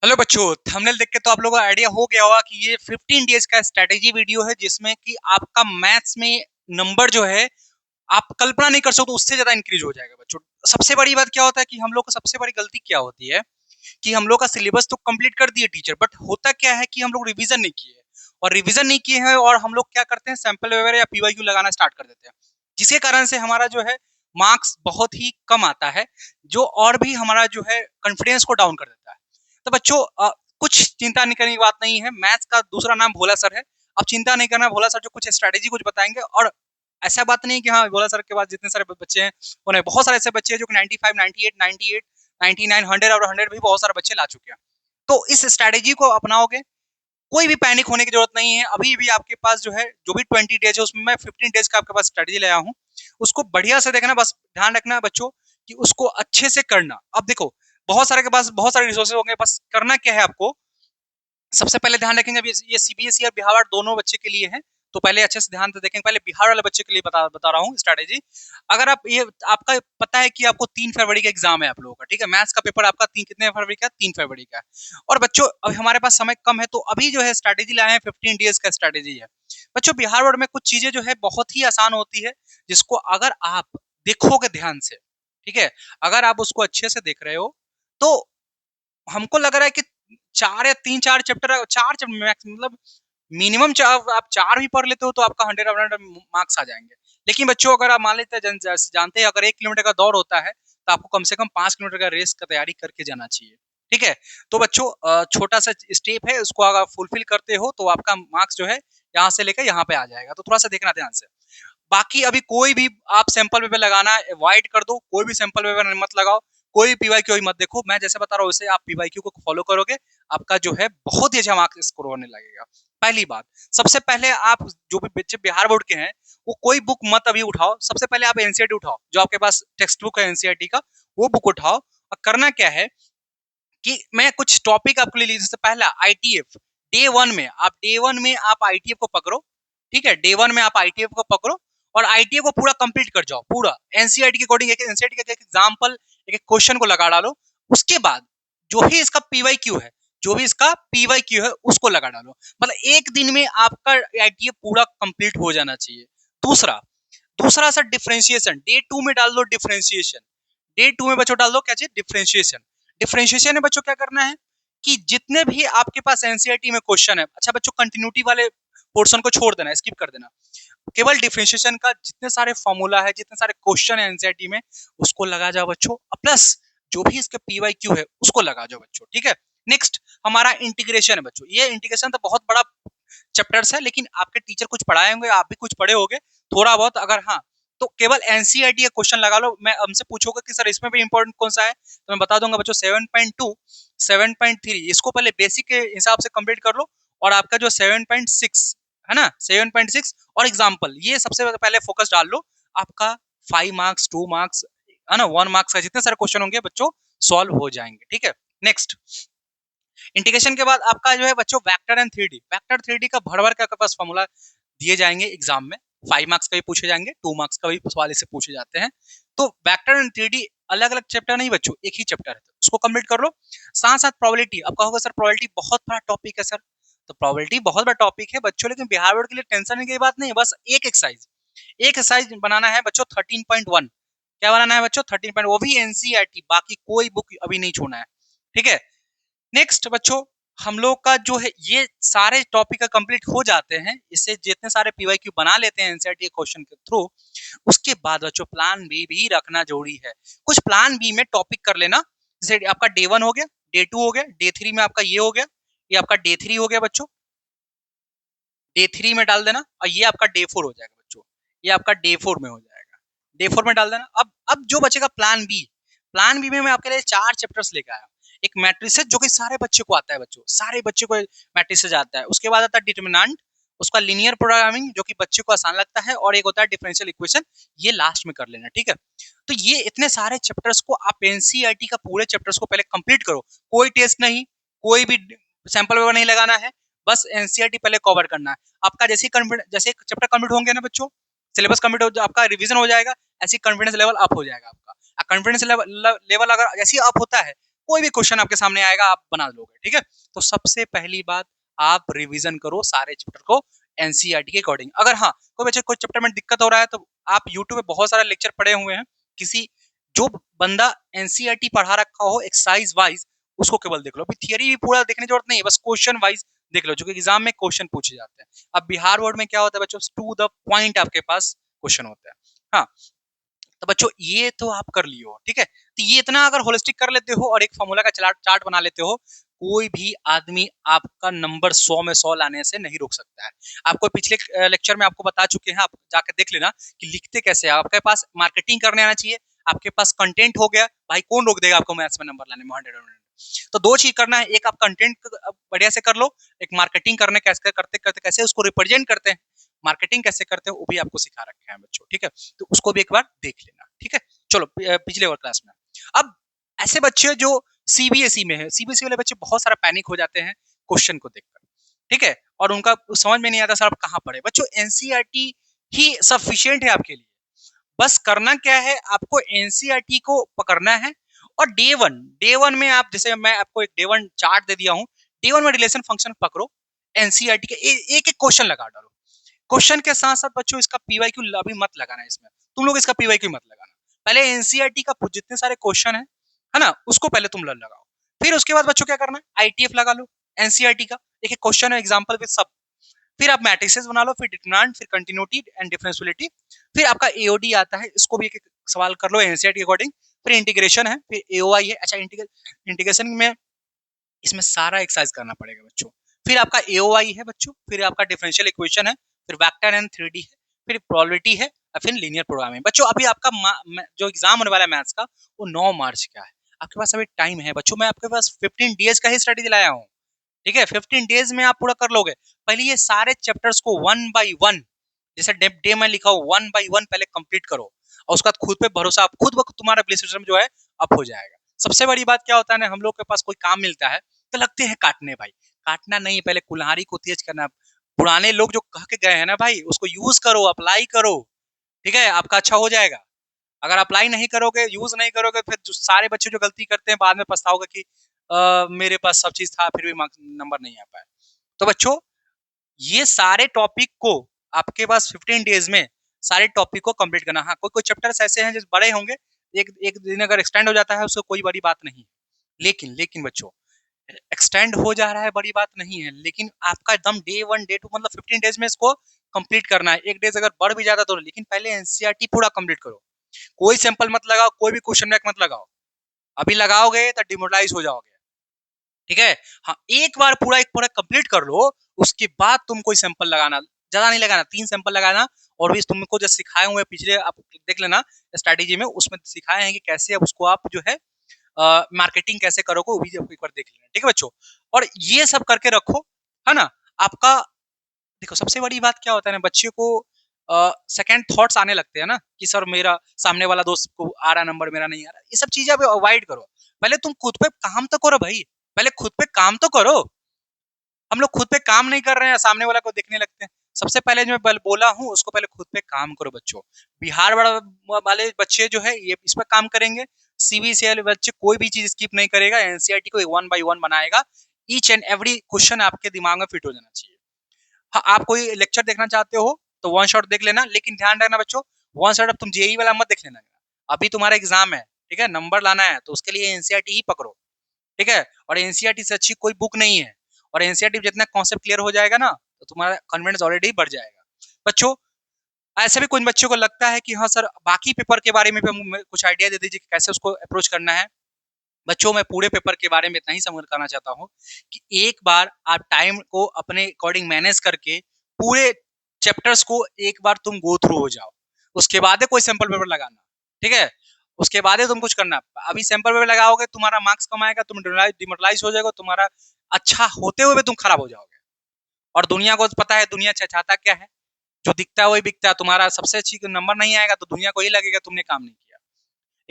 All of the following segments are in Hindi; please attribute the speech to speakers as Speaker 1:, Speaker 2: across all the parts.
Speaker 1: हेलो बच्चों, थंबनेल देख के तो आप लोगों को आइडिया हो गया होगा कि ये 15 डेज का स्ट्रेटेजी वीडियो है जिसमें कि आपका मैथ्स में नंबर जो है आप कल्पना नहीं कर सकते उससे ज्यादा इंक्रीज हो जाएगा बच्चों। सबसे बड़ी बात क्या होता है कि हम लोग को सबसे बड़ी गलती क्या होती है कि हम लोग का सिलेबस तो कंप्लीट कर दिए टीचर, बट होता क्या है कि हम लोग रिवीजन नहीं किए और रिवीजन नहीं किए हैं और हम लोग क्या करते हैं सैंपल वगैरह या पीवाईक्यू लगाना स्टार्ट कर देते हैं, जिसके कारण से हमारा जो है मार्क्स बहुत ही कम आता है, जो और भी हमारा जो है कॉन्फिडेंस को डाउन कर देता है। तो बच्चों कुछ चिंता नहीं करने की बात नहीं है। मैथ्स का दूसरा नाम भोला सर है। अब चिंता नहीं करना, भोला सर जो कुछ स्ट्रेटेजी कुछ बताएंगे। और ऐसा बात नहीं है कि हाँ भोला सर के पास जितने सारे बच्चे हैं उन्हें बहुत सारे ऐसे बच्चे हैं जो कि 95 98 98 99 100 और 100 भी बहुत सारे बच्चे ला चुके हैं। तो इस स्ट्रेटेजी को अपनाओगे, कोई भी पैनिक होने की जरूरत नहीं है। अभी भी आपके पास जो है जो भी 20 डेज है उसमें मैं 15 डेज का आपके पास स्ट्रेटेजी लाया हूँ, उसको बढ़िया से देखना। बस ध्यान रखना है बच्चों कि उसको अच्छे से करना। अब देखो बहुत सारे के पास बहुत सारे रिसोर्सेज होंगे, बस करना क्या है आपको। सबसे पहले ध्यान रखेंगे, अभी ये सीबीएसई और बिहार दोनों बच्चे के लिए है, तो पहले अच्छे से ध्यान से देखेंगे। पहले बिहार वाले बच्चे के लिए बता रहा हूँ स्ट्रेटेजी। अगर आप ये आपका पता है कि आपको 3 फरवरी का एग्जाम है आप लोगों का, ठीक है, मैथ्स का पेपर आपका कितने फरवरी का, 3 फरवरी का। और बच्चों अभी हमारे पास समय कम है, तो अभी जो है स्ट्रेटेजी लाए हैं 15 डेज का स्ट्रेटेजी है। बच्चों बिहार बोर्ड में कुछ चीजें जो है बहुत ही आसान होती है, जिसको अगर आप देखोगे ध्यान से, ठीक है, अगर आप उसको अच्छे से देख रहे हो तो हमको लग रहा है कि 4 या 3 4 चैप्टर, 4 चैप्टर मैक्स, मतलब मिनिमम आप 4 भी पढ़ लेते हो तो आपका 100 मार्क्स आ जाएंगे। लेकिन बच्चों अगर आप मान लेते हैं जानते हैं अगर 1 किलोमीटर का दौड़ होता है तो आपको कम से कम 5 किलोमीटर का रेस का तैयारी करके जाना चाहिए, ठीक है। तो बच्चों छोटा सा स्टेप है, उसको अगर फुलफिल करते हो तो आपका मार्क्स जो है यहाँ से लेकर यहाँ पे आ जाएगा। तो थोड़ा सा देखना ध्यान से। बाकी अभी कोई भी आप सैंपल पेपर लगाना अवॉइड कर दो, कोई भी सैंपल पेपर मत लगाओ, कोई पीवाईक्यू मत देखो। मैं जैसे बता रहा हूँ वैसे आप पीवाईक्यू को फॉलो करोगे, आपका जो है बहुत ही अच्छा मार्क्स स्कोर होने लगेगा। पहली बात, सबसे पहले आप जो भी बच्चे बिहार बोर्ड के हैं वो कोई बुक मत अभी उठाओ। सबसे पहले आप एनसीईआरटी उठाओ, जो आपके पास टेक्स्ट बुक है एनसीईआरटी का, वो बुक उठाओ। और करना क्या है कि मैं कुछ टॉपिक आपको ले लीजिए। जैसे पहला आईटीएफ, डे 1 में आप आईटीएफ को पकड़ो, ठीक है, डे 1 में आप आईटीएफ को पकड़ो और आईटीएफ को पूरा कंप्लीट कर जाओ। पूरा एनसीईआरटी के अकॉर्डिंग एक एनसीईआरटी का एक एग्जांपल, एक क्वेश्चन को लगा डालो। उसके बाद जो ही इसका पीवाईक्यू है, जो भी इसका पीवाईक्यू है उसको लगा डालो। मतलब एक दिन में आपका आईटीएफ पूरा कंप्लीट हो जाना चाहिए। दूसरा दूसरा सर डिफरेंशिएशन, डे 2 में डाल दो डिफरेंशिएशन। डे 2 में बच्चों डाल दो क्या चीज, डिफरेंशिएशन। डिफरेंशिएशन में बच्चों क्या करना है कि जितने भी आपके पास एनसीईआरटी में क्वेश्चन है, अच्छा बच्चों कंटिन्यूटी वाले पोर्शन को छोड़ देना, स्किप कर देना। केवल डिफरेंशिएशन का जितने सारे फॉर्मूला है, जितने सारे क्वेश्चन है एनसीईआरटी में, उसको लगा जाओ बच्चों। प्लस जो भी इसके पीवाईक्यू है उसको लगा जाओ बच्चों, ठीक है। नेक्स्ट हमारा इंटीग्रेशन है बच्चों। ये इंटीग्रेशन तो बहुत बड़ा चैप्टर्स है, लेकिन आपके टीचर कुछ पढ़ाए होंगे, आप भी कुछ पढ़े होंगे थोड़ा बहुत। अगर हाँ तो केवल एनसीईआरटी का क्वेश्चन लगा लो। मैं हमसे पूछोगे कि सर इसमें भी इंपॉर्टेंट कौन सा है, तो मैं बता दूंगा बच्चों 7.2 7.3, इसको पहले बेसिक के हिसाब से कंप्लीट कर लो। और आपका जो 7.6 है ना, 7.6 और एग्जाम्पल, ये सबसे पहले फोकस डाल लो। आपका 5 मार्क्स 2 मार्क्स है ना, 1 मार्क्स का जितने सारे क्वेश्चन होंगे बच्चों सॉल्व हो जाएंगे, ठीक है। नेक्स्ट इंटीग्रेशन के बाद आपका जो है बच्चों vector and 3D, vector 3D का भर भर के आपके पास फॉर्मूला दिए जाएंगे एग्जाम में। 5 मार्क्स का भी पूछे जाएंगे, 2 मार्क्स का भी सवाल इससे पूछे जाते हैं। तो वेक्टर एंड 3D अलग अलग चैप्टर नहीं बच्चों, एक ही चैप्टर है, उसको कंप्लीट कर लो। साथ साथ प्रोबेबिलिटी, अब कहोगे सर प्रोबेबिलिटी बहुत बड़ा टॉपिक है सर, तो प्रोबेबिलिटी बहुत बड़ा टॉपिक है बच्चों, लेकिन बिहार बोर्ड के लिए टेंशन की बात नहीं है। बस एक एक्सरसाइज बनाना है बच्चों 13.1। क्या बनाना है बच्चों 13 वो भी एनसीईआरटी, बाकी कोई बुक अभी नहीं छोड़ना है, ठीक है। नेक्स्ट बच्चों हम लोग का जो है ये सारे टॉपिक का कंप्लीट हो जाते हैं, इससे जितने सारे पीवाईक्यू बना लेते हैं एनसीईआरटी क्वेश्चन के थ्रू। उसके बाद बच्चों प्लान बी भी रखना जरूरी है। कुछ प्लान बी में टॉपिक कर लेना, जैसे आपका डे 1 हो गया, डे 2 हो गया, डे 3 में आपका ये हो गया, ये आपका डे 3 हो गया बच्चों, डे 3 में डाल देना। और ये आपका डे 4 हो जाएगा बच्चों, ये आपका डे 4 में हो जाएगा, डे 4 में डाल देना। अब जो बचेगा प्लान बी, प्लान बी में मैं आपके लिए 4 चैप्टर्स लेकर आया। एक मैट्रिसेस जो कि सारे बच्चे को आता है बच्चों, सारे बच्चे को मैट्रिसेस आता है। उसके बाद आता है डिटरमिनेंट, उसका लीनियर प्रोग्रामिंग जो कि बच्चे को आसान लगता है, और एक होता है डिफरेंशियल इक्वेशन, ये लास्ट में कर लेना, ठीक है। तो ये इतने सारे चैप्टर्स को आप एनसीईआरटी का पूरे चैप्टर्स को पहले कंप्लीट करो। कोई टेस्ट नहीं, कोई भी सैंपल पेपर नहीं लगाना है, बस एनसीईआरटी पहले कवर करना है। आपका जैसे जैसे चैप्टर कंप्लीट होंगे ना बच्चों, सिलेबस कंप्लीट हो, आपका रिवीजन हो जाएगा, ऐसी कॉन्फिडेंस लेवल अप हो जाएगा आपका। कॉन्फिडेंस लेवल अगर जैसे अप होता है, कोई भी क्वेश्चन आपके सामने आएगा आप बना लोगे, ठीक है। तो सबसे पहली बात, आप रिवीजन करो सारे चैप्टर को एनसीईआरटी के अकॉर्डिंग। अगर हाँ कोई बच्चे कोई चैप्टर में दिक्कत हो रहा है तो आप यूट्यूब पे बहुत सारे लेक्चर पढ़े हुए हैं, किसी जो बंदा एनसीईआरटी पढ़ा रखा हो एक्सरसाइज वाइज उसको केवल देख लो। अभी थियरी भी पूरा देखने की जरूरत नहीं है, बस क्वेश्चन वाइज देख लो, जो कि एग्जाम में क्वेश्चन पूछे जाते हैं। अब बिहार बोर्ड में क्या होता है बच्चों, टू द पॉइंट आपके पास क्वेश्चन होता है। हाँ, तो बच्चों ये तो आप कर लियो, ठीक है। तो ये इतना अगर होलिस्टिक कर लेते हो और एक फॉर्मूला का चार्ट बना लेते हो, कोई भी आदमी आपका नंबर 100 में 100 लाने से नहीं रोक सकता है। आपको पिछले लेक्चर में आपको बता चुके हैं, आप जाकर देख लेना कि लिखते कैसे हैं। आपके पास मार्केटिंग करने आना चाहिए, आपके पास कंटेंट हो गया, भाई कौन रोक देगा आपको मैथ्स में नंबर लाने में 100। तो दो चीज करना है, एक आप कंटेंट बढ़िया से कर लो, एक मार्केटिंग करने कैसे करते करते कैसे उसको रिप्रेजेंट करते हैं, मार्केटिंग कैसे करते हैं वो भी आपको सिखा रखे हैं बच्चों, ठीक है। तो उसको भी एक बार देख लेना, ठीक है। चलो पिछले और क्लास में अब ऐसे बच्चे जो सीबीएसई में है, सीबीएसई वाले बच्चे बहुत सारा पैनिक हो जाते हैं क्वेश्चन को देखकर, ठीक है, और उनका समझ में नहीं आता सर आप कहाँ पढ़े। बच्चों एनसीईआरटी ही सफिशिएंट है आपके लिए, बस करना क्या है, आपको एनसीईआरटी को पकड़ना है। और डे वन में आप, जैसे मैं आपको एक डे 1 चार्ट दे दिया हूँ, डे 1 में रिलेशन फंक्शन पकड़ो, एनसीईआरटी के एक एक क्वेश्चन लगा डालो। क्वेश्चन के साथ साथ बच्चों इसका पीवाईक्यू अभी मत लगाना, इसमें तुम लोग इसका पीवाईक्यू मत लगाना, पहले एनसीईआरटी का जितने सारे क्वेश्चन है ना उसको पहले तुम लगाओ। फिर उसके बाद बच्चों क्या करना है, आईटीएफ लगा लो एनसीईआरटी का, एक एक क्वेश्चन है एग्जांपल विद सब। फिर आप मैट्रिसेस बना लो, फिर डिटरमिनेंट, फिर कंटिन्यूटी एंड डिफरेंशियलिटी, फिर आपका एओडी आता है, इसको भी एक एक सवाल कर लो एनसीईआरटी के अकॉर्डिंग। फिर इंटीग्रेशन है, फिर एओआई है। अच्छा इंटीग्रेशन में इसमें सारा एक्सरसाइज करना पड़ेगा बच्चों। फिर आपका एओआई है बच्चों, फिर आपका डिफरेंशियल इक्वेशन है, फिर वेक्टर एंड 3D है, फिर प्रोबेबिलिटी है, और फिर लीनियर प्रोग्रामिंग। बच्चों अभी आपका जो एग्जाम होने वाला है मैथ्स का वो 9 मार्च का है, आपके पास अभी टाइम है बच्चों। मैं आपके पास 15 डेज का ही स्ट्रेटेजी लाया हूँ, ठीक है। 15 डेज में आप पूरा कर लोगे। पहले ये सारे चैप्टर्स को 1 by 1, जैसे डे में लिखा हो 1 by 1 पहले कंप्लीट करो, और उसके बाद खुद पे भरोसा, आप खुद तुम्हारा बिलीफ सिस्टम जो है अप हो जाएगा। सबसे बड़ी बात क्या होता है ना, हम लोग के पास कोई काम मिलता है तो लगते हैं काटने, भाई काटना नहीं, पहले कुल्हाड़ी को तेज करना। पुराने लोग जो कह के गए हैं ना भाई, उसको यूज करो, अप्लाई करो, ठीक है, आपका अच्छा हो जाएगा। अगर अप्लाई नहीं करोगे, यूज नहीं करोगे, फिर जो सारे बच्चे जो गलती करते हैं बाद में पछताओगे कि मेरे पास सब चीज था फिर भी नंबर नहीं आ पाया। तो बच्चों ये सारे टॉपिक को आपके पास 15 डेज में सारे टॉपिक को कंप्लीट करना। हाँ कोई कोई चैप्टर्स ऐसे हैं जो बड़े होंगे, एक एक दिन अगर एक्सटेंड हो जाता है उसको कोई बड़ी बात नहीं, लेकिन लेकिन बच्चों एक्सटेंड हो जा रहा है बड़ी बात नहीं है, लेकिन आपका एकदम डे 1 डे 2 मतलब 15 डेज में इसको कंप्लीट करना है। एक डेज अगर बढ़ भी जाता तो, लेकिन पहले एनसीईआरटी पूरा कंप्लीट करो। कोई सैंपल मत लगाओ, कोई भी क्वेश्चन बैंक मत लगाओ, अभी लगाओगे तो डिमोरलाइज हो जाओगे, ठीक है। हाँ एक बार पूरा कंप्लीट कर लो, उसके बाद तुम कोई सैंपल लगाना, ज्यादा नहीं लगाना, 3 सैंपल लगाना। और भी तुमको जो सिखाए हुए पिछले आप देख लेना स्ट्रेटेजी में, उसमें सिखाए हैं कि कैसे अब उसको आप जो है मार्केटिंग कैसे करोगे, वो भी एक बार देख लेना, ठीक है बच्चों। और ये सब करके रखो, है ना। आपका देखो सबसे बड़ी बात क्या होता है ना, बच्चे को सेकंड थॉट्स आने लगते हैं ना कि सर मेरा सामने वाला दोस्त को आ रहा नंबर, मेरा नहीं आ रहा। ये सब चीजें आप अवॉइड करो, पहले तुम खुद पे काम तो करो भाई, पहले खुद पे काम तो करो। हम लोग खुद पे काम नहीं कर रहे हैं, सामने वाला को देखने लगते हैं। सबसे पहले जो मैं बोला हूँ उसको पहले खुद पे काम करो बच्चों। बिहार वाले बच्चे जो है ये इस पर काम करेंगे, सीबीएसई वाले बच्चे कोई भी चीज स्किप नहीं करेगा, एनसीईआरटी को 1 by 1 बनाएगा। ईच एंड एवरी क्वेश्चन आपके दिमाग में फिट हो जाना चाहिए। हाँ आप कोई लेक्चर देखना चाहते हो तो वन शॉट देख लेना, लेकिन ध्यान रखना बच्चों वन शॉट अब तुम जेई वाला मत देख लेना, अभी तुम्हारा एग्जाम है, ठीक है, नंबर लाना है, तो उसके लिए एनसीईआरटी ही पकड़ो, ठीक है। और एनसीईआरटी से अच्छी कोई बुक नहीं है, और एनसीईआरटी जितना कॉन्सेप्ट क्लियर हो जाएगा ना तो तुम्हारा कॉन्फिडेंस ऑलरेडी बढ़ जाएगा बच्चों। ऐसे भी कुछ बच्चों को लगता है कि हाँ सर बाकी पेपर के बारे में भी कुछ आइडिया दे दीजिए कि कैसे उसको अप्रोच करना है। बच्चों मैं पूरे पेपर के बारे में इतना ही समझ करना चाहता हूँ कि एक बार आप टाइम को अपने अकॉर्डिंग मैनेज करके पूरे चैप्टर्स को एक बार तुम गो थ्रू हो जाओ, उसके बाद कोई सैंपल पेपर लगाना, ठीक है। उसके बाद तुम कुछ करना, अभी सैंपल पेपर लगाओगे तुम्हारा मार्क्स कम आएगा, तुम डिमोरलाइज हो जाएगा, तुम्हारा अच्छा होते हुए तुम खराब हो जाओगे। और दुनिया को पता है दुनिया चाहता क्या है, जो दिखता है वही बिकता है। तुम्हारा सबसे अच्छी नंबर नहीं आएगा तो दुनिया को ही लगेगा तुमने काम नहीं किया।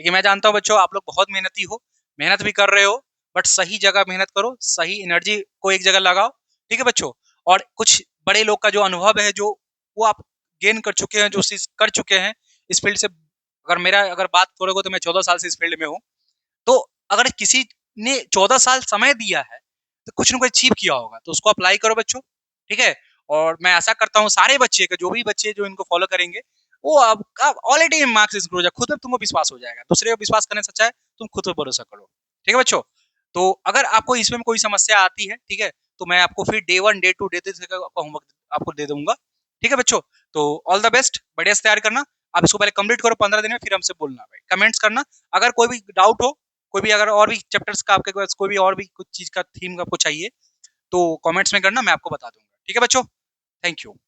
Speaker 1: लेकिन मैं जानता हूँ बच्चों आप लोग बहुत मेहनती हो, मेहनत भी कर रहे हो, बट सही जगह मेहनत करो, सही एनर्जी को एक जगह लगाओ, ठीक है बच्चों। और कुछ बड़े लोग का जो अनुभव है, जो वो आप गेन कर चुके हैं, जो चीज कर चुके हैं इस फील्ड से, अगर बात करोगे तो मैं 14 साल से इस फील्ड में हूँ। तो अगर किसी ने 14 साल समय दिया है तो कुछ ना कुछ अचीव किया होगा, तो उसको अप्लाई करो बच्चों, ठीक है। और मैं ऐसा करता हूँ सारे बच्चे का, जो भी बच्चे जो इनको फॉलो करेंगे वो अब ऑलरेडी मार्क्स इंक्रीज हो जाए, खुद पे तुमको विश्वास हो जाएगा। दूसरे पे विश्वास करने से अच्छा है तुम खुद पे भरोसा करो, ठीक है बच्चों। तो अगर आपको इसमें कोई समस्या आती है, ठीक है, तो मैं आपको फिर डे 1 डे 2 डे 3 का होमवर्क आपको दे दूंगा, ठीक है बच्चों। तो ऑल द बेस्ट, बढ़िया से तैयार करना। आप इसको पहले कंप्लीट करो 15 दिन में, फिर हमसे बोलना भाई, कमेंट्स करना। अगर कोई भी डाउट हो, कोई भी अगर और भी चैप्टर्स का आपके पास कोई भी और भी कुछ चीज का थीम आपको चाहिए तो कमेंट्स में करना, मैं आपको बता दूंगा, ठीक है बच्चों। Thank you.